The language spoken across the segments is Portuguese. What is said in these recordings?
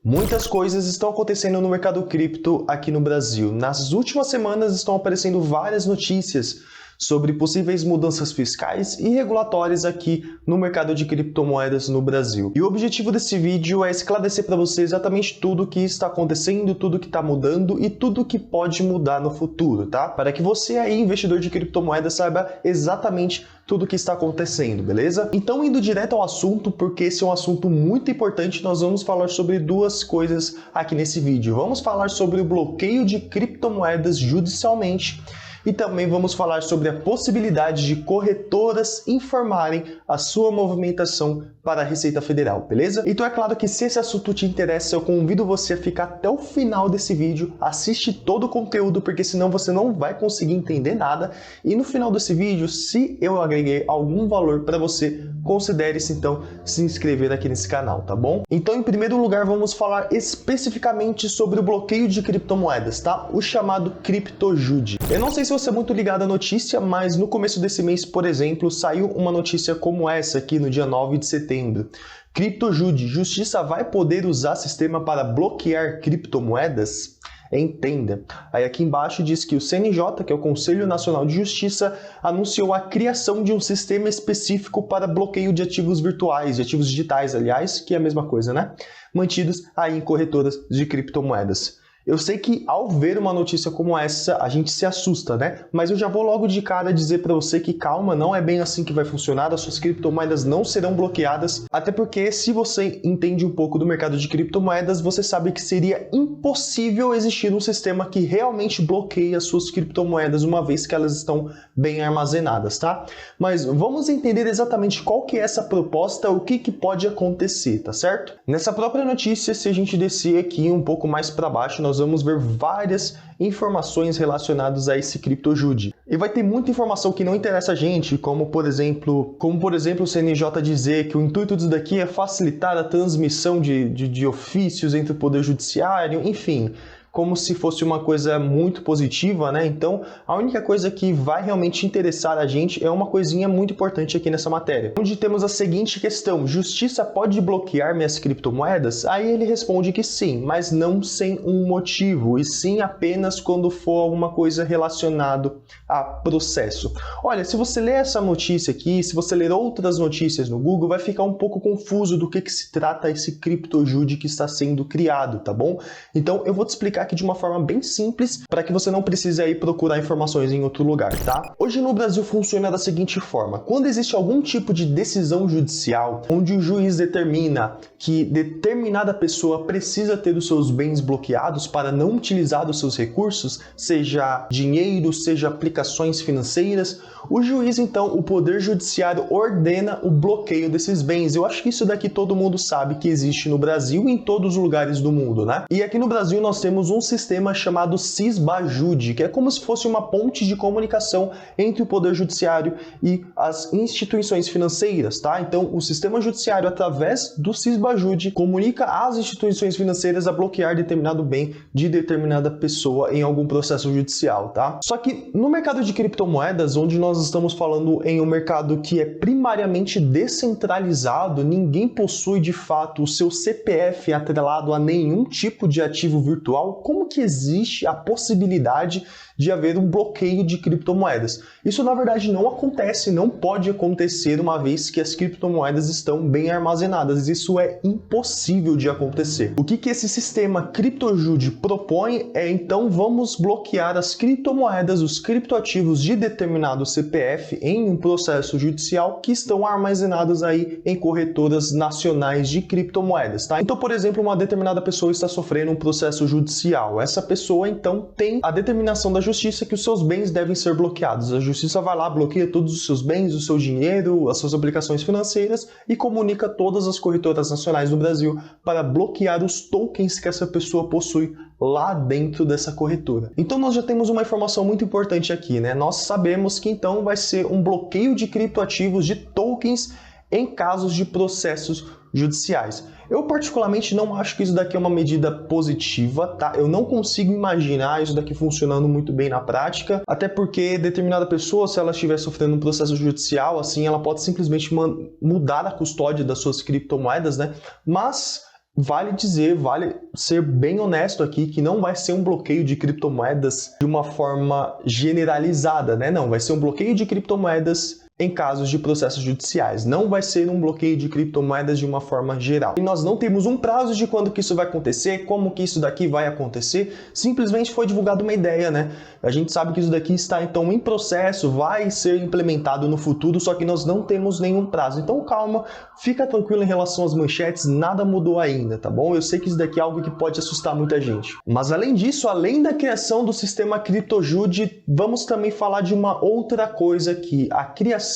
Muitas coisas estão acontecendo no mercado cripto aqui no Brasil. Nas últimas semanas estão aparecendo várias notícias sobre possíveis mudanças fiscais e regulatórias aqui no mercado de criptomoedas no Brasil. E o objetivo desse vídeo é esclarecer para você exatamente tudo o que está acontecendo, tudo que está mudando e tudo que pode mudar no futuro, tá? Para que você aí, investidor de criptomoedas, saiba exatamente tudo o que está acontecendo, beleza? Então, indo direto ao assunto, porque esse é um assunto muito importante, nós vamos falar sobre duas coisas aqui nesse vídeo. Vamos falar sobre o bloqueio de criptomoedas judicialmente e também vamos falar sobre a possibilidade de corretoras informarem a sua movimentação para a Receita Federal, beleza? Então é claro que se esse assunto te interessa, eu convido você a ficar até o final desse vídeo, assiste todo o conteúdo, porque senão você não vai conseguir entender nada. E no final desse vídeo, se eu agreguei algum valor para você, considere-se então se inscrever aqui nesse canal, tá bom? Então, em primeiro lugar, vamos falar especificamente sobre o bloqueio de criptomoedas, tá? O chamado CryptoJude. Eu não sei se você é muito ligado à notícia, mas no começo desse mês, por exemplo, saiu uma notícia como essa aqui no dia 9 de setembro. CryptoJude, justiça vai poder usar sistema para bloquear criptomoedas? Entenda. Aí aqui embaixo diz que o CNJ, que é o Conselho Nacional de Justiça, anunciou a criação de um sistema específico para bloqueio de ativos virtuais, de ativos digitais, aliás, que é a mesma coisa, né? Mantidos aí em corretoras de criptomoedas. Eu sei que ao ver uma notícia como essa, a gente se assusta, né? Mas eu já vou logo de cara dizer para você que calma, não é bem assim que vai funcionar, as suas criptomoedas não serão bloqueadas, até porque se você entende um pouco do mercado de criptomoedas, você sabe que seria impossível existir um sistema que realmente bloqueie as suas criptomoedas uma vez que elas estão bem armazenadas, tá? Mas vamos entender exatamente qual que é essa proposta, o que pode acontecer, tá certo? Nessa própria notícia, se a gente descer aqui um pouco mais para baixo, nós vamos ver várias informações relacionadas a esse CryptoJude. E vai ter muita informação que não interessa a gente, como por exemplo o CNJ dizer que o intuito disso daqui é facilitar a transmissão de ofícios entre o Poder Judiciário, enfim, como se fosse uma coisa muito positiva, né? Então, a única coisa que vai realmente interessar a gente é uma coisinha muito importante aqui nessa matéria, onde temos a seguinte questão: justiça pode bloquear minhas criptomoedas? Aí ele responde que sim, mas não sem um motivo, e sim apenas quando for alguma coisa relacionada a processo. Olha, se você ler essa notícia aqui, se você ler outras notícias no Google, vai ficar um pouco confuso do que se trata esse CryptoJude que está sendo criado, tá bom? Então, eu vou te explicar aqui de uma forma bem simples, para que você não precise aí procurar informações em outro lugar, tá? Hoje no Brasil funciona da seguinte forma: quando existe algum tipo de decisão judicial, onde o juiz determina que determinada pessoa precisa ter os seus bens bloqueados para não utilizar os seus recursos, seja dinheiro, seja aplicações financeiras, o juiz, então, o Poder Judiciário ordena o bloqueio desses bens. Eu acho que isso daqui todo mundo sabe que existe no Brasil e em todos os lugares do mundo, né? E aqui no Brasil nós temos um sistema chamado CISBA-JUDE, que é como se fosse uma ponte de comunicação entre o Poder Judiciário e as instituições financeiras, tá? Então, o sistema judiciário, através do CISBA-JUDE, comunica às instituições financeiras a bloquear determinado bem de determinada pessoa em algum processo judicial, tá? Só que no mercado de criptomoedas, onde nós estamos falando em um mercado que é primariamente descentralizado, ninguém possui de fato o seu CPF atrelado a nenhum tipo de ativo virtual, como que existe a possibilidade de haver um bloqueio de criptomoedas? Isso na verdade não acontece, não pode acontecer, uma vez que as criptomoedas estão bem armazenadas. Isso é impossível de acontecer. O que esse sistema CryptoJude propõe é, então, vamos bloquear as criptomoedas, os criptoativos de determinado CPF em um processo judicial que estão armazenados aí em corretoras nacionais de criptomoedas, tá? Então, por exemplo, uma determinada pessoa está sofrendo um processo judicial. Essa pessoa, então, tem a determinação da justiça que os seus bens devem ser bloqueados. A justiça vai lá, bloqueia todos os seus bens, o seu dinheiro, as suas aplicações financeiras e comunica todas as corretoras nacionais do Brasil para bloquear os tokens que essa pessoa possui lá dentro dessa corretora. Então nós já temos uma informação muito importante aqui, né? Nós sabemos que então vai ser um bloqueio de criptoativos, de tokens, em casos de processos judiciais. Eu particularmente não acho que isso daqui é uma medida positiva, tá? Eu não consigo imaginar isso daqui funcionando muito bem na prática, até porque determinada pessoa, se ela estiver sofrendo um processo judicial, assim, ela pode simplesmente mudar a custódia das suas criptomoedas, né? Mas vale dizer, vale ser bem honesto aqui, que não vai ser um bloqueio de criptomoedas de uma forma generalizada, né? Não, vai ser um bloqueio de criptomoedas em casos de processos judiciais. Não vai ser um bloqueio de criptomoedas de uma forma geral. E nós não temos um prazo de quando que isso vai acontecer, como que isso daqui vai acontecer. Simplesmente foi divulgada uma ideia, né? A gente sabe que isso daqui está então em processo, vai ser implementado no futuro, só que nós não temos nenhum prazo. Então calma, fica tranquilo em relação às manchetes, nada mudou ainda, tá bom? Eu sei que isso daqui é algo que pode assustar muita gente. Mas além disso, além da criação do sistema CryptoJude, vamos também falar de uma outra coisa aqui, a criação,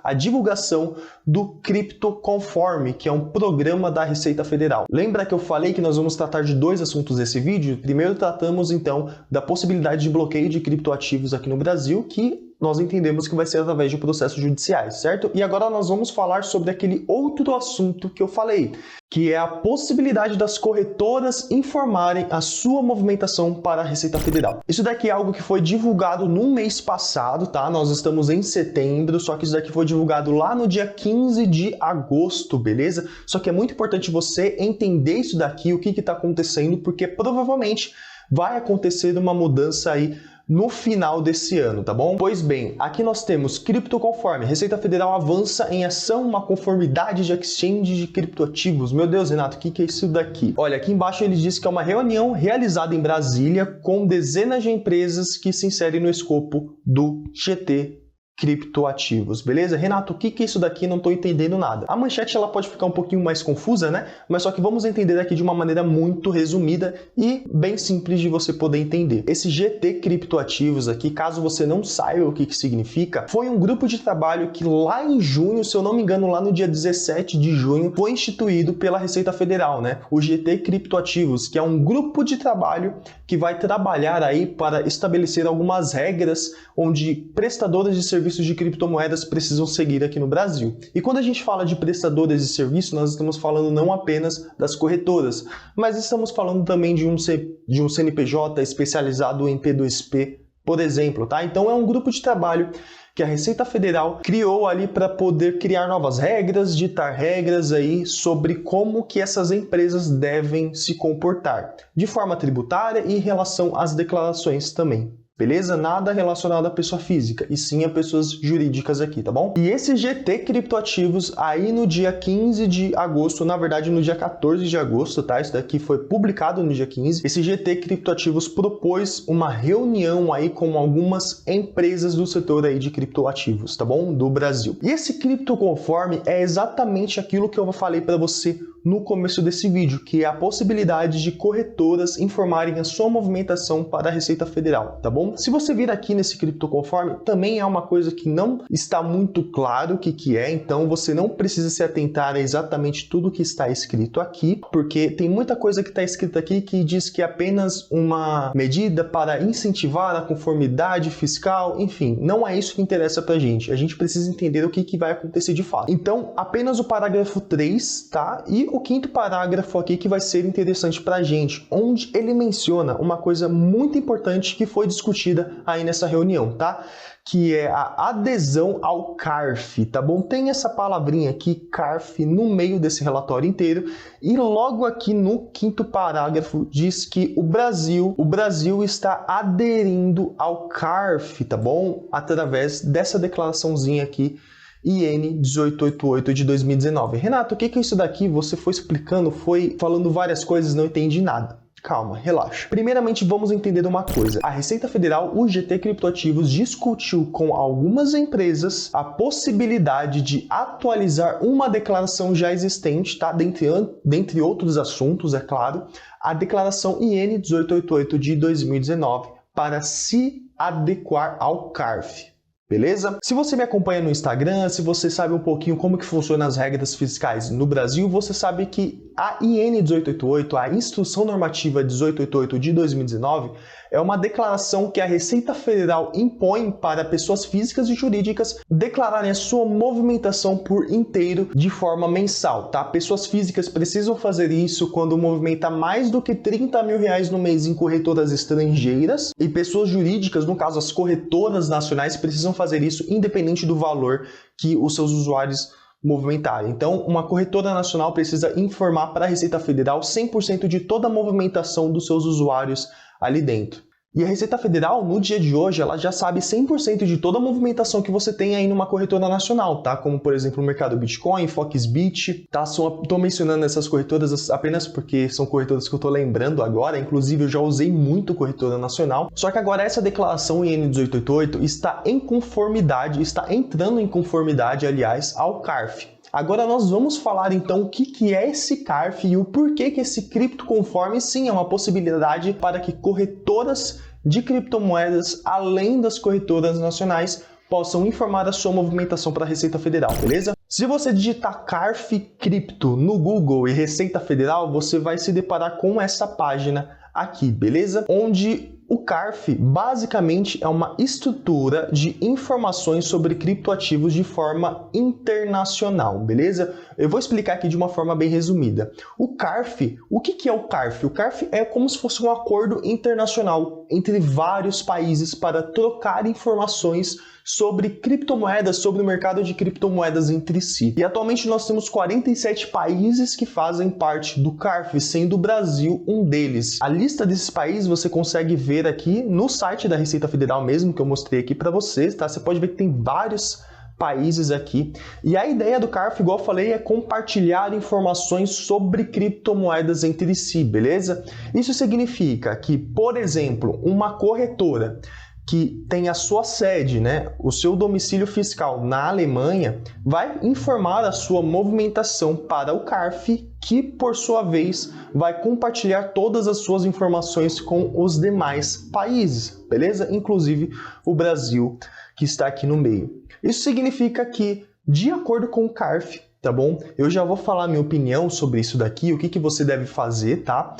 a divulgação do CryptoConform, que é um programa da Receita Federal. Lembra que eu falei que nós vamos tratar de dois assuntos nesse vídeo? Primeiro tratamos então da possibilidade de bloqueio de criptoativos aqui no Brasil, que nós entendemos que vai ser através de processos judiciais, certo? E agora nós vamos falar sobre aquele outro assunto que eu falei, que é a possibilidade das corretoras informarem a sua movimentação para a Receita Federal. Isso daqui é algo que foi divulgado no mês passado, tá? Nós estamos em setembro, só que isso daqui foi divulgado lá no dia 15 de agosto, beleza? Só que é muito importante você entender isso daqui, o que está acontecendo, porque provavelmente vai acontecer uma mudança aí no final desse ano, tá bom? Pois bem, aqui nós temos CryptoConform. Receita Federal avança em ação uma conformidade de exchange de criptoativos. Meu Deus, Renato, o que é isso daqui? Olha, aqui embaixo ele diz que é uma reunião realizada em Brasília com dezenas de empresas que se inserem no escopo do GT criptoativos, beleza? Renato, o que é isso daqui? Não estou entendendo nada. A manchete ela pode ficar um pouquinho mais confusa, né? Mas só que vamos entender aqui de uma maneira muito resumida e bem simples de você poder entender. Esse GT criptoativos aqui, caso você não saiba o que significa, foi um grupo de trabalho que lá em junho, se eu não me engano, lá no dia 17 de junho, foi instituído pela Receita Federal, né? O GT criptoativos, que é um grupo de trabalho que vai trabalhar aí para estabelecer algumas regras onde prestadores de serviços de criptomoedas precisam seguir aqui no Brasil. E quando a gente fala de prestadores de serviço, nós estamos falando não apenas das corretoras, mas estamos falando também de um CNPJ especializado em P2P, por exemplo, tá? Então é um grupo de trabalho que a Receita Federal criou ali para poder criar novas regras, ditar regras aí sobre como que essas empresas devem se comportar, de forma tributária e em relação às declarações também. Beleza? Nada relacionado à pessoa física, e sim a pessoas jurídicas aqui, tá bom? E esse GT criptoativos aí no dia 15 de agosto, na verdade no dia 14 de agosto, tá? Isso daqui foi publicado no dia 15. Esse GT criptoativos propôs uma reunião aí com algumas empresas do setor aí de criptoativos, tá bom? Do Brasil. E esse CryptoConform é exatamente aquilo que eu falei para você no começo desse vídeo, que é a possibilidade de corretoras informarem a sua movimentação para a Receita Federal, tá bom? Se você vir aqui nesse CryptoConform, também é uma coisa que não está muito claro o que é, então você não precisa se atentar a exatamente tudo que está escrito aqui, porque tem muita coisa que está escrita aqui que diz que é apenas uma medida para incentivar a conformidade fiscal, enfim, não é isso que interessa pra gente. A gente precisa entender o que vai acontecer de fato. Então, apenas o parágrafo 3, tá? E o quinto parágrafo aqui que vai ser interessante pra gente, onde ele menciona uma coisa muito importante que foi discutida aí nessa reunião, tá? Que é a adesão ao CARF, tá bom? Tem essa palavrinha aqui, CARF, no meio desse relatório inteiro, e logo aqui no quinto parágrafo diz que o Brasil está aderindo ao CARF, tá bom? Através dessa declaraçãozinha aqui, IN 1888 de 2019. Renato, o que é isso daqui? Você foi explicando, foi falando várias coisas, não entendi nada. Calma, relaxa. Primeiramente, vamos entender uma coisa. A Receita Federal, o GT Criptoativos, discutiu com algumas empresas a possibilidade de atualizar uma declaração já existente, tá? Dentre outros assuntos, é claro, a declaração IN 1888 de 2019 para se adequar ao CARF. Beleza? Se você me acompanha no Instagram, se você sabe um pouquinho como que funcionam as regras fiscais no Brasil, você sabe que a IN 1888, a Instrução Normativa 1888 de 2019, é uma declaração que a Receita Federal impõe para pessoas físicas e jurídicas declararem a sua movimentação por inteiro de forma mensal, tá? Pessoas físicas precisam fazer isso quando movimenta mais do que R$30 mil no mês em corretoras estrangeiras, e pessoas jurídicas, no caso as corretoras nacionais, precisam fazer isso independente do valor que os seus usuários movimentarem. Então, uma corretora nacional precisa informar para a Receita Federal 100% de toda a movimentação dos seus usuários ali dentro. E a Receita Federal, no dia de hoje, ela já sabe 100% de toda a movimentação que você tem aí numa corretora nacional, tá? Como, por exemplo, o Mercado Bitcoin, Foxbit, tá? Tô mencionando essas corretoras apenas porque são corretoras que eu tô lembrando agora, inclusive eu já usei muito corretora nacional, só que agora essa declaração IN 1888 está em conformidade, está entrando em conformidade, aliás, ao CARF. Agora nós vamos falar então o que é esse CARF e o porquê que esse criptoconforme sim é uma possibilidade para que corretoras de criptomoedas, além das corretoras nacionais, possam informar a sua movimentação para a Receita Federal, beleza? Se você digitar CARF Cripto no Google e Receita Federal, você vai se deparar com essa página aqui, beleza? Onde o CARF basicamente é uma estrutura de informações sobre criptoativos de forma internacional, beleza? Eu vou explicar aqui de uma forma bem resumida. O CARF, o que é o CARF? O CARF é como se fosse um acordo internacional entre vários países para trocar informações sobre criptomoedas, sobre o mercado de criptomoedas entre si. E atualmente nós temos 47 países que fazem parte do CARF, sendo o Brasil um deles. A lista desses países você consegue ver aqui no site da Receita Federal mesmo, que eu mostrei aqui para vocês, tá? Você pode ver que tem vários países aqui. E a ideia do CARF, igual eu falei, é compartilhar informações sobre criptomoedas entre si, beleza? Isso significa que, por exemplo, uma corretora que tem a sua sede, né, o seu domicílio fiscal na Alemanha, vai informar a sua movimentação para o CARF, que por sua vez vai compartilhar todas as suas informações com os demais países, beleza? Inclusive o Brasil, que está aqui no meio. Isso significa que, de acordo com o CARF, tá bom? Eu já vou falar minha opinião sobre isso daqui, o que você deve fazer, tá?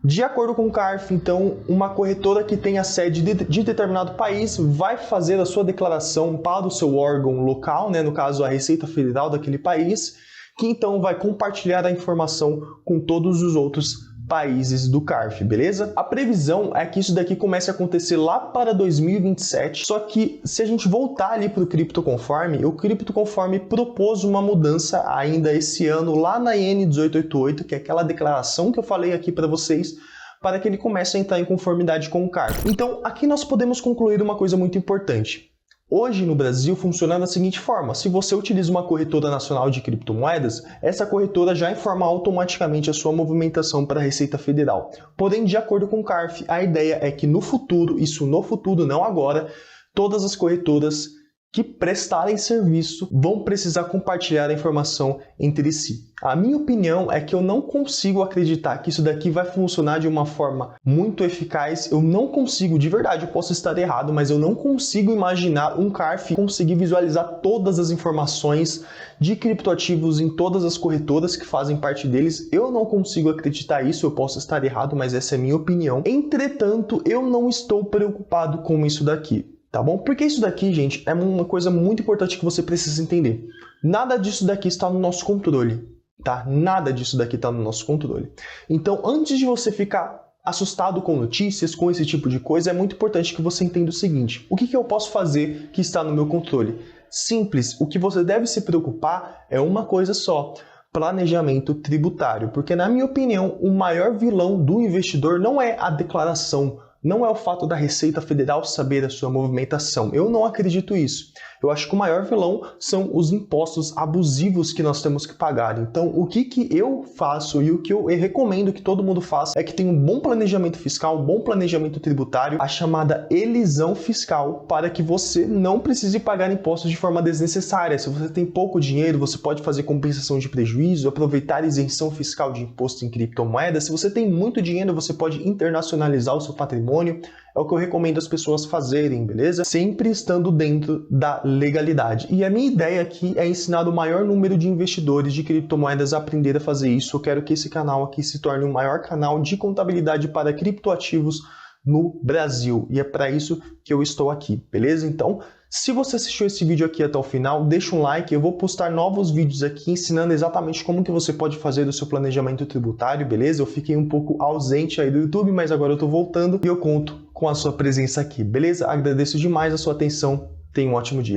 De acordo com o CARF, então, uma corretora que tenha sede de determinado país vai fazer a sua declaração para o seu órgão local, né, no caso a Receita Federal daquele país, que então vai compartilhar a informação com todos os outros países do CARF, beleza? A previsão é que isso daqui comece a acontecer lá para 2027, só que se a gente voltar ali para o criptoconforme, o criptoconforme propôs uma mudança ainda esse ano lá na IN 1888, que é aquela declaração que eu falei aqui para vocês, para que ele comece a entrar em conformidade com o CARF. Então, aqui nós podemos concluir uma coisa muito importante. Hoje no Brasil funciona da seguinte forma: se você utiliza uma corretora nacional de criptomoedas, essa corretora já informa automaticamente a sua movimentação para a Receita Federal. Porém, de acordo com o CARF, a ideia é que no futuro, isso no futuro, não agora, todas as corretoras que prestarem serviço vão precisar compartilhar a informação entre si. A minha opinião é que eu não consigo acreditar que isso daqui vai funcionar de uma forma muito eficaz. Eu não consigo, de verdade, eu posso estar errado, mas eu não consigo imaginar um CARF conseguir visualizar todas as informações de criptoativos em todas as corretoras que fazem parte deles. Eu não consigo acreditar isso, eu posso estar errado, mas essa é a minha opinião. Entretanto, eu não estou preocupado com isso daqui. Tá bom? Porque isso daqui, gente, é uma coisa muito importante que você precisa entender. Nada disso daqui está no nosso controle, tá? Nada disso daqui está no nosso controle. Então, antes de você ficar assustado com notícias, com esse tipo de coisa, é muito importante que você entenda o seguinte: o que eu posso fazer que está no meu controle? Simples, o que você deve se preocupar é uma coisa só: planejamento tributário. Porque, na minha opinião, o maior vilão do investidor não é a declaração, não é o fato da Receita Federal saber a sua movimentação. Eu não acredito nisso. Eu acho que o maior vilão são os impostos abusivos que nós temos que pagar. Então, o que eu faço e o que eu recomendo que todo mundo faça é que tenha um bom planejamento fiscal, um bom planejamento tributário, a chamada elisão fiscal, para que você não precise pagar impostos de forma desnecessária. Se você tem pouco dinheiro, você pode fazer compensação de prejuízo, aproveitar a isenção fiscal de imposto em criptomoedas. Se você tem muito dinheiro, você pode internacionalizar o seu patrimônio. É o que eu recomendo as pessoas fazerem, beleza? Sempre estando dentro da legalidade. E a minha ideia aqui é ensinar o maior número de investidores de criptomoedas a aprender a fazer isso. Eu quero que esse canal aqui se torne o maior canal de contabilidade para criptoativos no Brasil. E é para isso que eu estou aqui, beleza? Então, se você assistiu esse vídeo aqui até o final, deixa um like. Eu vou postar novos vídeos aqui ensinando exatamente como que você pode fazer o seu planejamento tributário, beleza? Eu fiquei um pouco ausente aí do YouTube, mas agora eu tô voltando e eu conto com a sua presença aqui, beleza? Agradeço demais a sua atenção. Tenha um ótimo dia.